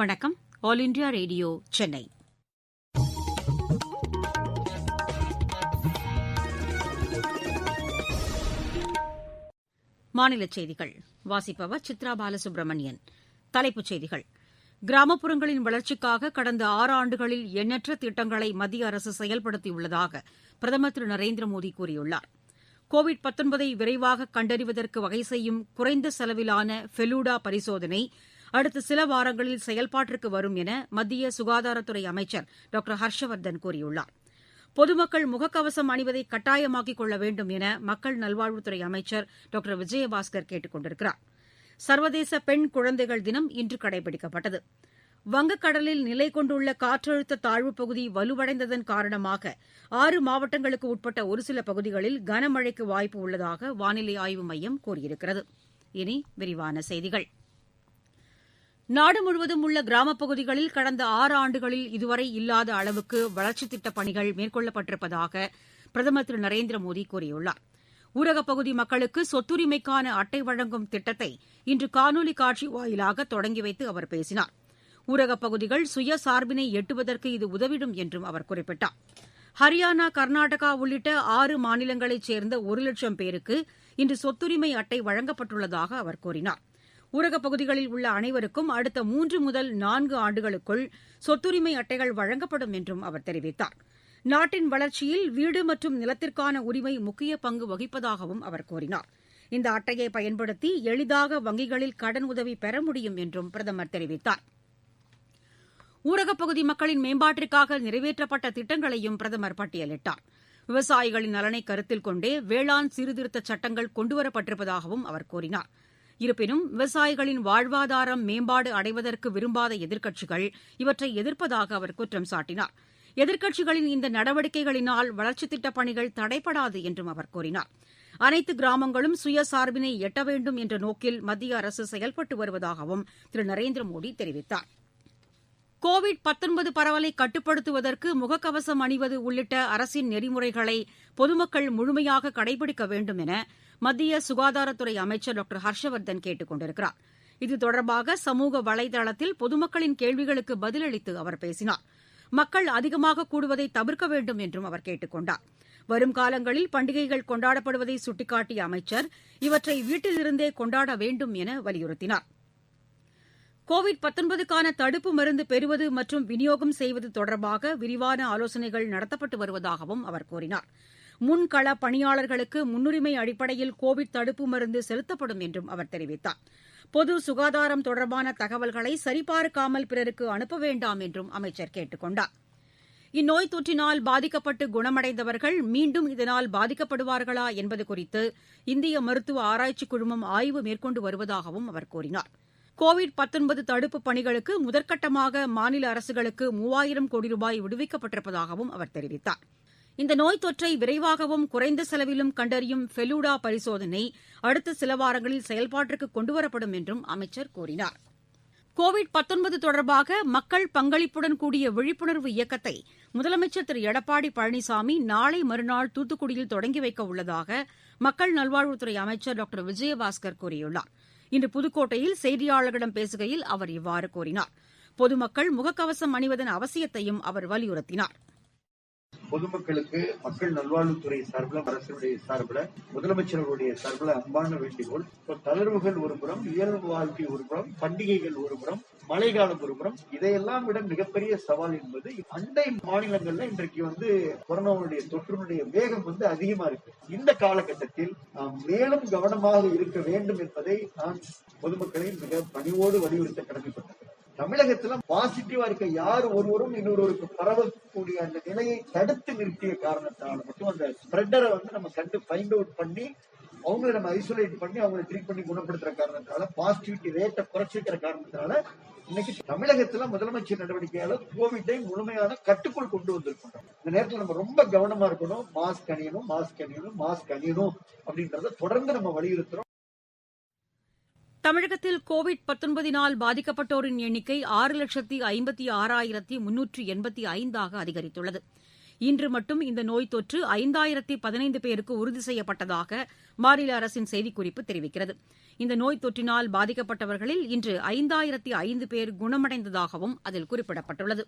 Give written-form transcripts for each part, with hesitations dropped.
வணக்கம். All India radio, Chennai. மாநிலச் செய்திகள் வாசிப்பவர் சித்ரா பாலசுப்ரமணியன். தலைப்புச் செய்திகள்: கிராமப்புறங்களின் வளர்ச்சிக்காக கடந்த 6 ஆண்டுகளில் எண்ணற்ற திட்டங்களை மத்திய அரசு செயல்படுத்தியுள்ளதாக பிரதமர் திரு நரேந்திர மோடி கூறியுள்ளார். கோவிட்-19 விரைவாக கண்டறிவதற்கு வகை செய்யும் குறைந்த செலவிலான ஃபெலூடா பரிசோதனை அடுத்த சில வாரங்களில் செயல்பாட்டிற்கு வரும் என மத்திய சுகாதாரத்துறை அமைச்சர் டாக்டர் ஹர்ஷவர்தன் கூறியுள்ளார். பொதுமக்கள் முகக்கவசம் அணிவதை கட்டாயமாக்கிக் கொள்ள வேண்டும் என மக்கள் நல்வாழ்வுத்துறை அமைச்சர் டாக்டர் விஜயபாஸ்கர் கேட்டுக் கொண்டிருக்கிறார். சர்வதேச பெண் குழந்தைகள் தினம் இன்று கடைபிடிக்கப்பட்டது. வங்கக்கடலில் நிலை கொண்டுள்ள காற்றழுத்த தாழ்வுப் பகுதி வலுவடைந்ததன் காரணமாக 6 மாவட்டங்களுக்கு உட்பட்ட ஒரு சில பகுதிகளில் கனமழைக்கு வாய்ப்பு உள்ளதாக வானிலை ஆய்வு மையம் கூறியிருக்கிறது. இனி விரிவான செய்திகள். நாடு முழுவதும் உள்ள கிராமப் பகுதிகளில் கடந்த 6 ஆண்டுகளில் இதுவரை இல்லாத அளவுக்கு வளர்ச்சித் திட்டப் பணிகள் மேற்கொள்ளப்பட்டிருப்பதாக பிரதமர் திரு நரேந்திர மோடி கூறியுள்ளார். ஊரகப் பகுதி மக்களுக்கு சொத்துரிமைக்கான அட்டை வழங்கும் திட்டத்தை இன்று காணொலி காட்சி வாயிலாக தொடங்கி வைத்து அவர் பேசினார். ஊரகப் பகுதிகள் சுயசார்பினை எட்டுவதற்கு இது உதவிடும் என்றும் அவர் குறிப்பிட்டார். ஹரியானா, கர்நாடகா உள்ளிட்ட 6 மாநிலங்களைச் சேர்ந்த 1 லட்சம் பேருக்கு இன்று சொத்துரிமை அட்டை வழங்கப்பட்டுள்ளதாக அவர் கூறினார். ஊரகப் பகுதிகளில் உள்ள அனைவருக்கும் அடுத்த 3 முதல் 4 ஆண்டுகளுக்குள் சொத்துரிமை அட்டைகள் வழங்கப்படும் என்றும் அவர் தெரிவித்தார். நாட்டின் வளர்ச்சியில் வீடு மற்றும் நிலத்திற்கான உரிமை முக்கிய பங்கு வகிப்பதாகவும் அவர் கூறினார். இந்த அட்டையை பயன்படுத்தி எளிதாக வங்கிகளில் கடன் உதவி பெற முடியும் என்றும் பிரதமர் தெரிவித்தார். ஊரகப் பகுதி மக்களின் மேம்பாட்டிற்காக நிறைவேற்றப்பட்ட திட்டங்களையும் பிரதமர் பட்டியலிட்டார். விவசாயிகளின் நலனை கருத்தில் கொண்டே வேளாண் சீர்திருத்தச் சட்டங்கள் கொண்டுவரப்பட்டிருப்பதாகவும் அவர் கூறினார். இருப்பினும் விவசாயிகளின் வாழ்வாதாரம் மேம்பாடு அடைவதற்கு விரும்பாத எதிர்க்கட்சிகள் இவற்றை எதிர்ப்பதாக அவர் குற்றம் சாட்டினார். எதிர்க்கட்சிகளின் இந்த நடவடிக்கைகளினால் வளர்ச்சித் திட்டப் பணிகள் தடைபடாது என்றும் அவர் கூறினார். அனைத்து கிராமங்களும் சுயசார்பினை எட்ட வேண்டும் என்ற நோக்கில் மத்திய அரசு செயல்பட்டு வருவதாகவும் திரு நரேந்திர மோடி தெரிவித்தார். கோவிட்-19 பரவலை கட்டுப்படுத்துவதற்கு முகக்கவசம் அணிவது உள்ளிட்ட அரசின் நெறிமுறைகளை பொதுமக்கள் முழுமையாக கடைபிடிக்க வேண்டும் என மத்திய சுகாதாரத்துறை அமைச்சர் டாக்டர் ஹர்ஷவர்தன் கேட்டுக் கொண்டிருக்கிறார். இது தொடர்பாக சமூக வலைதளத்தில் பொதுமக்களின் கேள்விகளுக்கு பதிலளித்து அவர் பேசினார். மக்கள் அதிகமாக கூடுவதை தவிர்க்க வேண்டும் என்றும் அவர் கேட்டுக் கொண்டார். வரும் காலங்களில் பண்டிகைகள் கொண்டாடப்படுவதை சுட்டிக்காட்டிய அமைச்சர் இவற்றை வீட்டிலிருந்தே கொண்டாட வேண்டும் என வலியுறுத்தினார். கோவிட்-19க்கான தடுப்பு மருந்து பெறுவது மற்றும் விநியோகம் செய்வது தொடர்பாக விரிவான ஆலோசனைகள் நடத்தப்பட்டு வருவதாகவும் அவர் கூறினார். முன்கள பணியாளர்களுக்கு முன்னுரிமை அடிப்படையில் கோவிட் தடுப்பு மருந்து செலுத்தப்படும் என்றும் அவர் தெரிவித்தார். பொது சுகாதாரம் தொடர்பான தகவல்களை சரிபார்க்காமல் பிறருக்கு அனுப்ப வேண்டாம் என்றும் அமைச்சர் கேட்டுக் கொண்டார். இந்நோய் தொற்றினால் பாதிக்கப்பட்டு குணமடைந்தவர்கள் மீண்டும் இதனால் பாதிக்கப்படுவார்களா என்பது குறித்து இந்திய மருத்துவ ஆராய்ச்சிக் குழுமம் ஆய்வு மேற்கொண்டு வருவதாகவும் அவர் கூறினார். கோவிட்-19 தடுப்புப் பணிகளுக்கு முதற்கட்டமாக மாநில அரசுகளுக்கு 3000 கோடி ரூபாய் விடுவிக்கப்பட்டிருப்பதாகவும் அவர் தெரிவித்தார். இந்த நோய் தொற்றை விரைவாகவும் குறைந்த செலவிலும் கண்டறியும் ஃபெலூடா பரிசோதனை அடுத்த சில வாரங்களில் செயல்பாட்டிற்கு கொண்டுவரப்படும் என்றும் அமைச்சர் கூறினார். கோவிட்-19 தொடர்பாக மக்கள் பங்களிப்புடன் கூடிய விழிப்புணர்வு இயக்கத்தை முதலமைச்சர் திரு எடப்பாடி பழனிசாமி நாளை மறுநாள் தூத்துக்குடியில் தொடங்கி வைக்க உள்ளதாக மக்கள் நல்வாழ்வுத்துறை அமைச்சர் டாக்டர் விஜயபாஸ்கர் கூறியுள்ளார். இன்று புதுக்கோட்டையில் செய்தியாளர்களிடம் பேசுகையில் அவர் இவ்வாறு கூறினார். பொதுமக்கள் முகக்கவசம் அணிவதன் அவசியத்தையும் அவர் வலியுறுத்தினார். பொதுமக்களுக்கு மக்கள் நல்வாழ்வுத்துறை சார்பில், அரசுடைய சார்பில், முதலமைச்சர்களுடைய சார்பில் அன்பான வேண்டுகோள். தளர்வுகள் ஒரு புறம், இயல்பு வாழ்க்கை ஒரு புறம், பண்டிகைகள் ஒரு புறம், மழைக்காலம் ஒரு புறம், இதையெல்லாம் விட மிகப்பெரிய சவால் என்பது அண்டை மாநிலங்கள்ல இன்றைக்கு கொரோனாவுடைய தொற்றினுடைய வேகம் அதிகமா இருக்கு. இந்த காலகட்டத்தில் நாம் மேலும் கவனமாக இருக்க வேண்டும் என்பதை நான் பொதுமக்களை மிக பணிவோடு வலியுறுத்த கடமைப்பட்டிருக்கிறேன். தமிழகத்துல பாசிட்டிவா இருக்க யார் ஒருவரும் இன்னொருவருக்கு பரவக்கூடிய அந்த நிலையை தடுத்து நிறுத்திய காரணத்தால மட்டும் அந்த ஸ்ப்ரெட்டரை நம்ம ஃபைண்ட் அவுட் பண்ணி அவங்களை நம்ம ஐசோலேட் பண்ணி அவங்களை ட்ரீட் பண்ணி குணப்படுத்துற காரணத்தால பாசிட்டிவிட்டி ரேட்டை குறைச்சிக்கிற காரணத்தினால இன்னைக்கு தமிழகத்துல முதலமைச்சர் நடவடிக்கையால கோவிட்டை முழுமையான கட்டுக்குள் கொண்டு வந்திருக்கோம். இந்த நேரத்தில் நம்ம ரொம்ப கவனமா இருக்கணும். மாஸ்க் அணியணும் அப்படின்றத தொடர்ந்து நம்ம வலியுறுத்துறோம். தமிழகத்தில் கோவிட்-19னால் பாதிக்கப்பட்டோரின் எண்ணிக்கை 6,56,385 அதிகரித்துள்ளது. இன்று மட்டும் இந்த நோய் தொற்று 5015 பேருக்கு உறுதி செய்யப்பட்டதாக மாநில அரசின் செய்திக்குறிப்பு தெரிவிக்கிறது. இந்த நோய் தொற்றினால் பாதிக்கப்பட்டவர்களில் இன்று 5005 பேர் குணமடைந்ததாகவும் அதில் குறிப்பிடப்பட்டுள்ளது.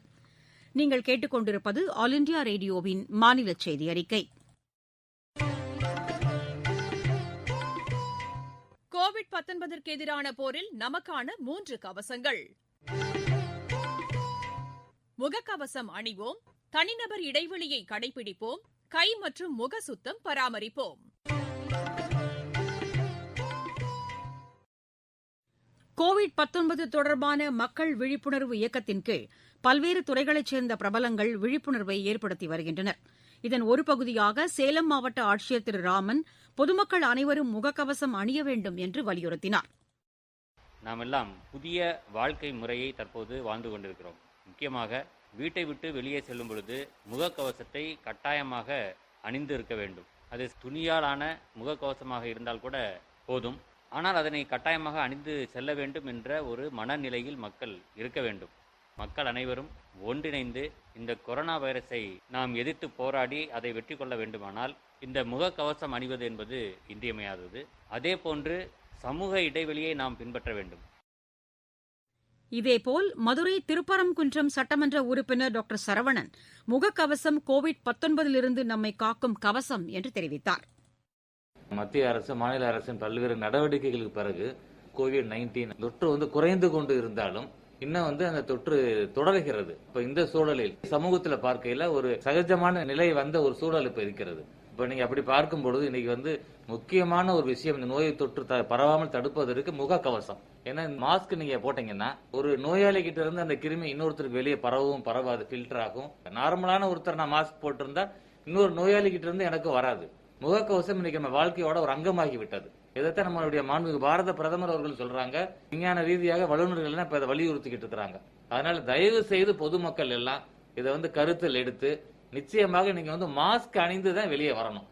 நீங்கள் கேட்டுக்கொண்டிருப்பது ஆல் இண்டியா ரேடியோவின் மாநில செய்தி அறிக்கை. கோவிட்-19க்கு எதிரான போரில் நமக்கான 3 கவசங்கள். முகக்கவசம் அணிவோம், தனிநபர் இடைவெளியை கடைபிடிப்போம், கை மற்றும் முக சுத்தம் பராமரிப்போம். கோவிட்-19 தொடர்பான மக்கள் விழிப்புணர்வு இயக்கத்தின் கீழ் பல்வேறு துறைகளைச் சேர்ந்த பிரபலங்கள் விழிப்புணர்வை ஏற்படுத்தி வருகின்றனர். இதன் ஒரு பகுதியாக சேலம் மாவட்ட ஆட்சியர் திரு ராமன் பொதுமக்கள் அனைவரும் முகக்கவசம் அணிய வேண்டும் என்று வலியுறுத்தினார். நாமெல்லாம் புதிய வாழ்க்கை முறையை தற்போது வாழ்ந்து கொண்டிருக்கிறோம். முக்கியமாக வீட்டை விட்டு வெளியே செல்லும் பொழுது முகக்கவசத்தை கட்டாயமாக அணிந்து இருக்க வேண்டும். அது துணியாலான முகக்கவசமாக இருந்தால் கூட போதும். ஆனால் அதனை கட்டாயமாக அணிந்து செல்ல வேண்டும் என்ற ஒரு மனநிலையில் மக்கள் இருக்க வேண்டும். மக்கள் அனைவரும் ஒன்றிணைந்து இந்த கொரோனா வைரஸை நாம் எதிர்த்து போராடி அதை வெற்றி கொள்ள வேண்டுமானால் இந்த முகக்கவசம் அணிவது என்பது இன்றியமையாதது. அதே போன்று சமூக இடைவெளியை நாம் பின்பற்ற வேண்டும். இதேபோல் மதுரை திருப்பரங்குன்றம் சட்டமன்ற உறுப்பினர் டாக்டர் சரவணன் முகக்கவசம் கோவிட்-19 நம்மை காக்கும் கவசம் என்று தெரிவித்தார். மத்திய அரசு மாநில அரசின் பல்வேறு நடவடிக்கைகளுக்கு பிறகு கோவிட்-19 தொற்று குறைந்து கொண்டு இருந்தாலும் இன்னும் அந்த தொற்று தொடர்கிறது. இப்ப இந்த சூழலில் சமூகத்துல பார்க்கையில ஒரு சகஜமான நிலை வந்த ஒரு சூழல் இப்ப இருக்கிறது. இப்ப நீங்க அப்படி பார்க்கும் பொழுது இன்னைக்கு முக்கியமான ஒரு விஷயம், இந்த நோய் தொற்று பரவாமல் தடுப்பதற்கு முகக்கவசம். ஏன்னா மாஸ்க் நீங்க போட்டீங்கன்னா ஒரு நோயாளி கிட்ட இருந்து அந்த கிருமி இன்னொருத்தருக்கு வெளியே பரவாது, ஃபில்டர் ஆகும். நார்மலான ஒருத்தர் நான் மாஸ்க் போட்டிருந்தா இன்னொரு நோயாளி கிட்ட இருந்து எனக்கு வராது. முகக்கவசம் இன்னைக்கு நம்ம வாழ்க்கையோட ஒரு அங்கமாகி விட்டது. இதைத்தான் நம்மளுடைய மாண்புமிகு பாரத பிரதமர் அவர்கள் சொல்றாங்க. விஞ்ஞான ரீதியாக வல்லுநர்கள் இப்ப இதை வலியுறுத்திக்கிட்டு இருக்கிறாங்க. அதனால தயவு செய்து பொதுமக்கள் எல்லாம் இதை கருத்தில் எடுத்து நிச்சயமாக நீங்க மாஸ்க் அணிந்துதான் வெளியே வரணும்.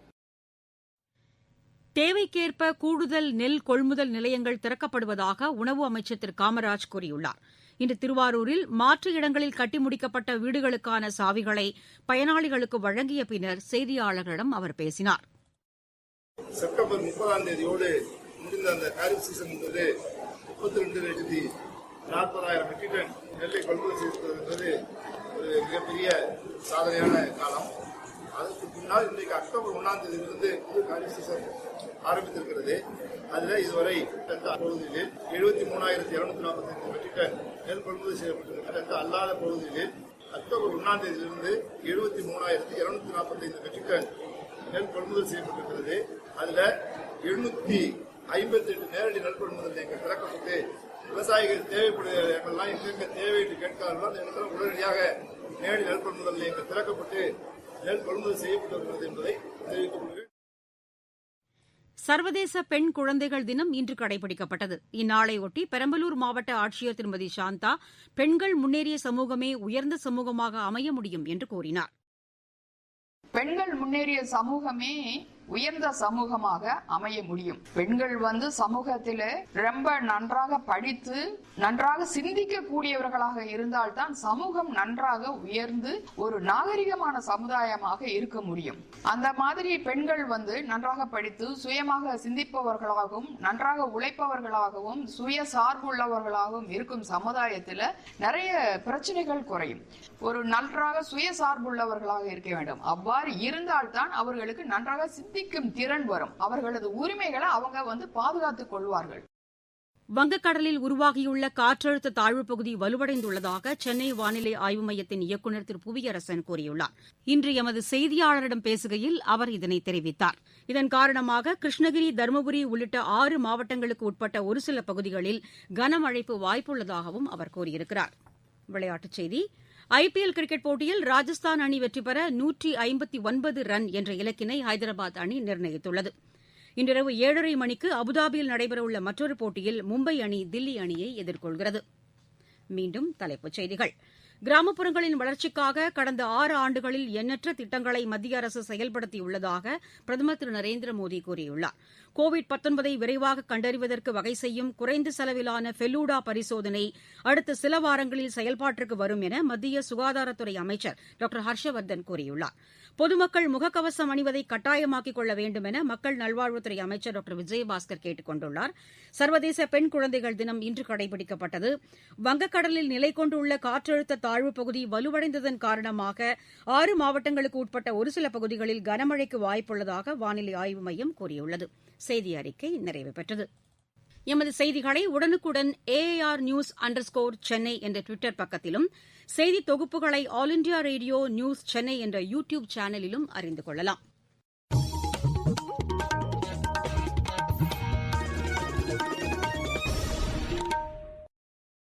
தேவைக்கேற்ப கூடுதல் நெல் கொள்முதல் நிலையங்கள் திறக்கப்படுவதாக உணவு அமைச்சர் திரு காமராஜ் கூறியுள்ளார். இன்று திருவாரூரில் மாற்று இடங்களில் கட்டி முடிக்கப்பட்ட வீடுகளுக்கான சாவிகளை பயனாளிகளுக்கு வழங்கிய பின்னர் செய்தியாளர்களிடம் அவர் பேசினார். செப்டம்பர் 30ஆம் தேதியோடு முடிந்த அந்த காரிஃப் சீசன் என்பது 32,40,000 மெட்ரிக் டன் நெல்லை கொள்முதல் செய்வது என்பது ஒரு மிகப்பெரிய சாதனையான காலம். அதற்கு பின்னால் இன்றைக்கு அக்டோபர் 1ஆம் தேதியிலிருந்து புது காரிஃப் சீசன் ஆரம்பித்திருக்கிறது. அதில் இதுவரை பகுதிகளில் 73,245 மெட்ரிக் டன் நெல் கொள்முதல் செய்யப்பட்டிருக்கிறது. அல்லாத பகுதிகளில் அக்டோபர் 1ஆம் தேதியிலிருந்து 73,245 மெட்ரிக் டன் நெல் கொள்முதல் செய்யப்பட்டிருக்கிறது. அதுல 758 நேரடி நெல் கொள்முதல் நிலையங்கள் திறக்கப்பட்டு விவசாயிகள் தேவைப்படுகிற இடங்கள்லாம் எங்கெங்க தேவை என்று கேட்கிறார்களோ அந்த இடத்துல உடனடியாக நேரடி நெல் கொள்முதல் நிலையங்கள் திறக்கப்பட்டு நெல் கொள்முதல் செய்யப்பட்டு வருகிறது என்பதை தெரிவித்துள்ளது. சர்வதேச பெண் குழந்தைகள் தினம் இன்று கடைபிடிக்கப்பட்டது. இந்நாளையொட்டி பெரம்பலூர் மாவட்ட ஆட்சியர் திருமதி சாந்தா பெண்கள் முன்னேறிய சமூகமே உயர்ந்த சமூகமாக அமைய முடியும் என்று கூறினார். பெண்கள் முன்னேறிய சமூகமே உயர்ந்த சமூகமாக அமைய முடியும். பெண்கள் சமூகத்தில ரொம்ப நன்றாக படித்து நன்றாக சிந்திக்க கூடியவர்களாக இருந்தால்தான் சமூகம் நன்றாக உயர்ந்து ஒரு நாகரிகமான சமுதாயமாக இருக்க முடியும். அந்த மாதிரி பெண்கள் நன்றாக படித்து சுயமாக சிந்திப்பவர்களாகவும் நன்றாக உழைப்பவர்களாகவும் சுய சார்புள்ளவர்களாகவும் இருக்கும் சமுதாயத்தில் நிறைய பிரச்சனைகள் குறையும். ஒரு நன்றாக சுய சார்புள்ளவர்களாக இருக்க வேண்டும். அவ்வாறு இருந்தால்தான் அவர்களுக்கு நன்றாக சிந்திக்கும் திறன் வரும். அவர்களது உரிமைகளை அவங்க பாதுகாத்துக் கொள்வார்கள். வங்கக்கடலில் உருவாகியுள்ள காற்றழுத்த தாழ்வுப் பகுதி வலுவடைந்துள்ளதாக சென்னை வானிலை ஆய்வு மையத்தின் இயக்குநர் திரு புவியரசன் கூறியுள்ளார். இன்று எமது செய்தியாளரிடம் பேசுகையில் அவர் இதனை தெரிவித்தார். இதன் காரணமாக கிருஷ்ணகிரி, தருமபுரி உள்ளிட்ட 6 மாவட்டங்களுக்கு உட்பட்ட ஒரு சில பகுதிகளில் கனமழைக்கு வாய்ப்புள்ளதாகவும் அவர் கூறியிருக்கிறார். விளையாட்டுச் செய்தி. ஐபிஎல் கிரிக்கெட் போட்டியில் ராஜஸ்தான் அணி வெற்றி பெற 159 ரன் என்ற இலக்கினை ஹைதராபாத் அணி நிர்ணயித்துள்ளது. இன்றிரவு 7:30 மணிக்கு அபுதாபியில் நடைபெறவுள்ள மற்றொரு போட்டியில் மும்பை அணி தில்லி அணியை எதிர்கொள்கிறது. மீண்டும் தலைப்புச் செய்திகள். கிராமப்புறங்களின் வளர்ச்சிக்காக கடந்த 6 ஆண்டுகளில் எண்ணற்ற திட்டங்களை மத்திய அரசு செயல்படுத்தியுள்ளதாக பிரதமர் திரு நரேந்திர மோடி கூறியுள்ளார். கோவிட்-19 விரைவாக கண்டறிவதற்கு வகை செய்யும் குறைந்த செலவிலான ஃபெலூடா பரிசோதனை அடுத்த சில வாரங்களில் செயல்பாட்டிற்கு வரும் என மத்திய சுகாதாரத்துறை அமைச்சர் டாக்டர் ஹர்ஷவர்தன் கூறியுள்ளார். பொதுமக்கள் முகக்கவசம் அணிவதை கட்டாயமாக்கிக் கொள்ள வேண்டும் என மக்கள் நல்வாழ்வுத்துறை அமைச்சர் டாக்டர் விஜயபாஸ்கர் கேட்டுக் கொண்டுள்ளார். சர்வதேச பெண் குழந்தைகள் தினம் இன்று கடைபிடிக்கப்பட்டது. வங்கக்கடலில் நிலை கொண்டுள்ள காற்றழுத்த தாழ்வுப் பகுதி வலுவடைந்ததன் காரணமாக 6 மாவட்டங்களுக்கு உட்பட்ட ஒரு சில பகுதிகளில் கனமழைக்கு வாய்ப்புள்ளதாக வானிலை ஆய்வு மையம் கூறியுள்ளது. செய்தி அறிக்கை நிறைவு பெற்றது. எமது செய்திகளை உடனுக்குடன் AIR News_சென்னை என்ற ட்விட்டர் பக்கத்திலும், செய்தி தொகுப்புகளை all India radio news Chennai என்ற யூ டியூப் சேனலிலும் அறிந்து கொள்ளலாம்.